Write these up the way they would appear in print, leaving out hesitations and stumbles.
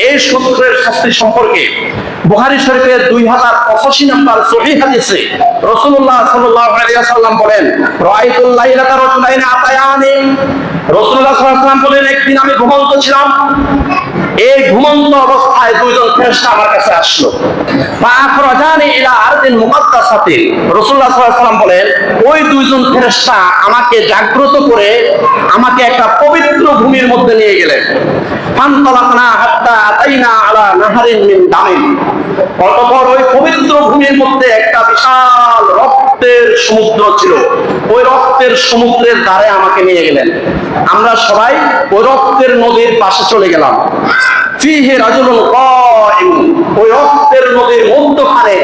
এই সূত্রের শাস্তি সম্পর্কে বুখারী শরীফের 2085 নম্বর সহিহ হাদিসে রাসূলুল্লাহ সাল্লাল্লাহু আলাইহি ওয়াসাল্লাম বলেন, রাআইতুল লাইলাতা রাজুলাইনি আতায়ানি, রাসূলুল্লাহ সাল্লাল্লাহু আলাইহি ওয়াসাল্লাম বলেন, একদিন আমি ঘুমন্ত ছিলাম, এই ঘুমন্ত অবস্থায় দুইজন ফেরেশতা আমার কাছে আসলো। ফাআখরাজানি ইলা আরদিন মুকাদ্দাসাতিন, রাসূলুল্লাহ সাল্লাল্লাহু আলাইহি ওয়াসাল্লাম বলেন, ওই দুইজন ফেরেশতা আমাকে জাগ্রত করে আমাকে একটা পবিত্র ভূমির মধ্যে নিয়ে গেলেন। ফান্তালাকনা হাত্তা আতাইনা আলা নাহারিন মিন দামিন, অতঃপর ওই পবিত্র ভূমির মধ্যে একটা বিশাল রক্তের সমুদ্র ছিল। ওই রক্তের সমুদ্রের ধারে আমাকে নিয়ে গেলেন। আমরা সবাই ওই রক্তের নদীর পাশে চলে গেলাম। ফিহি রাজুলুন কায়িম, ওই রক্তের নদীর মধ্যখানে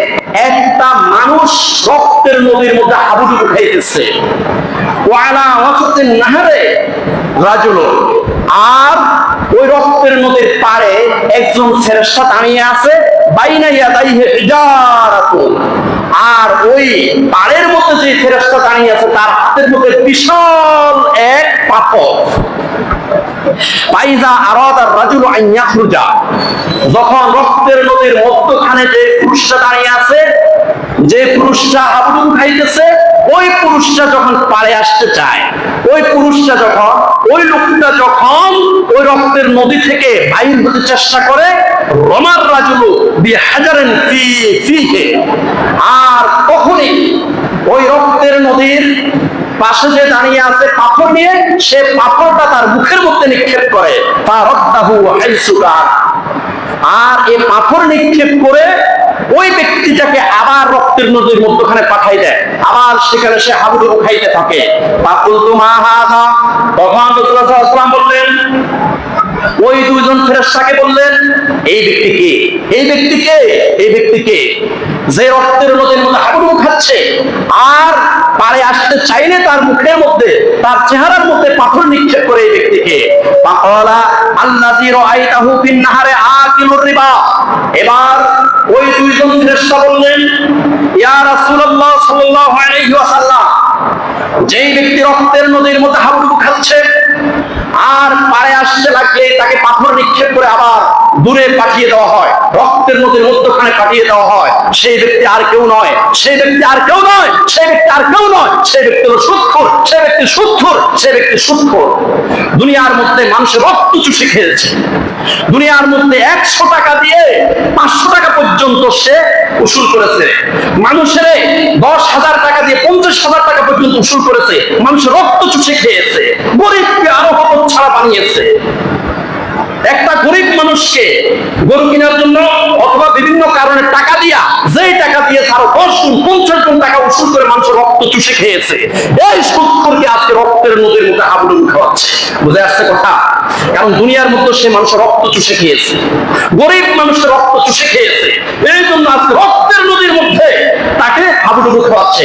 একটা মানুষ রক্তের নদীর মধ্যে হাবুডুবু খাইতেছে। ওয়ালা ওয়াসাতিন নাহরে রাজুলুন, আর ওই রক্তের নদীর পাড়ে একজন ফেরেশতা দাঁড়িয়ে আছে। বাইনা ইয়াদাইহি হিজারাতুন, আর ওই পাড়ের মধ্যে যে ফেরেশতা দাঁড়িয়ে আছে তার হাতের মধ্যে বিশাল এক পাথর। ফাইজা আরাদা রাজুলু আন ইয়াখরুজা, যখন রক্তের নদীর মধ্যখানে যে পুরুষটা দাঁড়িয়ে আছে, যে পুরুষটা হাবুডুবু খাইতেছে, ওই পুরুষটা যখন পাড়ে আসতে চায়, ওই পুরুষটা যখন, ওই লোকটা যখন ওই রক্তের নদী থেকে বাইর হতে চেষ্টা করে, রমার রাজুলু বিহাজারিন ফিহি, আর তখনই ওই রক্তের নদীর পাশে যে দাঁড়িয়ে আছে পাথর নিয়ে, সে পাথরটা তার মুখের মধ্যে নিক্ষেপ করে। ফারাদ্দাহু হাইসু কান, আর এই পাথর নিক্ষেপ করে ওই ব্যক্তিটাকে আবার রক্তের নদীর মধ্যখানে পাঠাই দেয়, আবার সেখানে সে হাবুডুবু খাইতে থাকে। ফাকুলতু মা হাযা, তখন রাসূলুল্লাহ সাল্লাল্লাহু আলাইহি ওয়াসাল্লাম বললেন, ওই দুইজন ফেরেশতাকে বললেন, এই ব্যক্তিকে, এই ব্যক্তিকে, এই ব্যক্তিকে যে রক্তের নদীর মধ্যে হাবুডুবু খাচ্ছে আর পারে আসতে চাইলে তার মুখের মধ্যে, তার চেহারার মধ্যে পাথর নিক্ষেপ করে এই ব্যক্তিকে। ফাকালা আল্লাযী রাআইতাহু ফিন নাহারে আকিলুর রিবা, এবার ওই দুইজন ফেরেশতা বললেন, ইয়া রাসূলুল্লাহ সাল্লাল্লাহু আলাইহি ওয়াসাল্লাম, যেই ব্যক্তি রক্তের নদীর মধ্যে হাবুডুবু খাচ্ছে আর পারে আসতে লাগলে তাকে পাথর নিক্ষেপ করে আবার দূরে পাঠিয়ে দেওয়া হয়, রক্তের নদীর মধ্যখানে পাঠিয়ে দেওয়া হয়, সেই ব্যক্তি আর কেউ নয়, সেই ব্যক্তি আর কেউ নয়, সেই ব্যক্তি আর কেউ নয়, সেই ব্যক্তি হলো সুদখোর, সেই ব্যক্তি সুদখোর, সেই ব্যক্তি সুদখোর। দুনিয়ার মধ্যে মানুষের রক্ত চুষে খেয়েছে, দুনিয়ার মধ্যে 100 টাকা দিয়ে 500 টাকা পর্যন্ত সে উসুল করেছে, মানুষের 10,000 টাকা দিয়ে 50,000 টাকা পর্যন্ত উসুল করেছে, মানুষের রক্ত চুষে খেয়েছে, গরিবকে আরো হতচ্ছাড়া ছাড়া বানিয়েছে। একটা গরিব মানুষকে গরু কেনার জন্য অথবা বিভিন্ন কারণে টাকা দিয়া, যেই টাকা দিয়ে আরো 10 গুণ 50 গুণ টাকা উসুল করে মানুষের রক্ত চুষে খেয়েছে, এই সুদখোরকে আজকে রক্তের নদীর মধ্যে হাবুডুবু খাওয়াচ্ছে। বুঝে আসছে কথা? কারণ দুনিয়ার মধ্যে সে মানুষের রক্ত চুষে খেয়েছে, গরিব মানুষের রক্ত চুষে খেয়েছে, এই জন্য আজকে রক্তের নদীর মধ্যে তাকে হাবুডুবু খাওয়াচ্ছে।